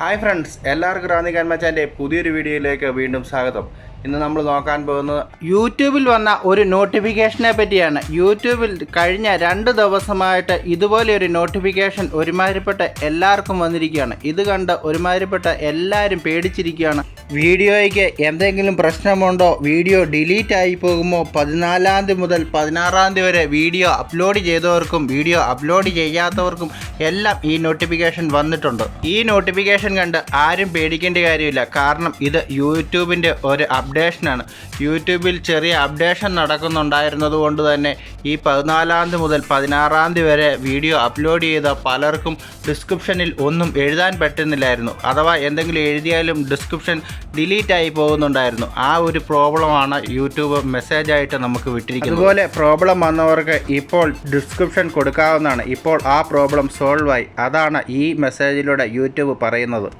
Hi friends, എല്ലാവർക്കും റാന്നിക്കാൻ മച്ചാൻ്റെ പുതിയൊരു വീഡിയോയിലേക്ക് വീണ്ടും സ്വാഗതം. ഇന്ന് നമ്മൾ നോക്കാൻ പോകുന്നത് യൂട്യൂബിൽ വന്ന ഒരു നോട്ടിഫിക്കേഷനെ പറ്റിയാണ്. യൂട്യൂബിൽ കഴിഞ്ഞ 2 ദിവസമായിട്ട് ഇതുപോലെ ഒരു നോട്ടിഫിക്കേഷൻ ഒരുമാതിരിപ്പെട്ട എല്ലാവർക്കും വന്നിരിക്കുകയാണ്. ഇത് കണ്ട് ഒരുമാതിരിപ്പെട്ട എല്ലാവരും പേടിച്ചിരിക്കുകയാണ്. വീഡിയോയ്ക്ക് എന്തെങ്കിലും പ്രശ്നമുണ്ടോ, വീഡിയോ ഡിലീറ്റ് ആയി പോകുമോ, 14-ാം തീയതി മുതൽ 16-ാം തീയതി വരെ വീഡിയോ അപ്ലോഡ് ചെയ്തവർക്കും വീഡിയോ അപ്ലോഡ് ചെയ്യാത്തവർക്കും എല്ലാം ഈ നോട്ടിഫിക്കേഷൻ വന്നിട്ടുണ്ട്. ഈ നോട്ടിഫിക്കേഷൻ കണ്ട് ആരും പേടിക്കേണ്ട കാര്യമില്ല. കാരണം ഇത് യൂട്യൂബിൻ്റെ ഒരു അപ്ഡേഷനാണ്. യൂട്യൂബിൽ ചെറിയ അപ്ഡേഷൻ നടക്കുന്നുണ്ടായിരുന്നത് കൊണ്ട് തന്നെ ഈ 14-ാം തീയതി മുതൽ 16-ാം തീയതി വരെ വീഡിയോ അപ്ലോഡ് ചെയ്ത പലർക്കും ഡിസ്ക്രിപ്ഷനിൽ ഒന്നും എഴുതാൻ പറ്റുന്നില്ലായിരുന്നു. അഥവാ എന്തെങ്കിലും എഴുതിയാലും ഡിസ്ക്രിപ്ഷൻ ഡിലീറ്റ് ആയി പോകുന്നുണ്ടായിരുന്നു. ആ ഒരു പ്രോബ്ലമാണ് യൂട്യൂബ് മെസ്സേജായിട്ട് നമുക്ക് വിട്ടിരിക്കുന്നത്. അതുപോലെ പ്രോബ്ലം വന്നവർക്ക് ഇപ്പോൾ ഡിസ്ക്രിപ്ഷൻ കൊടുക്കാവുന്നതാണ്. ഇപ്പോൾ ആ പ്രോബ്ലം സോൾവ് ആയി. അതാണ് ഈ മെസ്സേജിലൂടെ യൂട്യൂബ് പറയുന്നത്.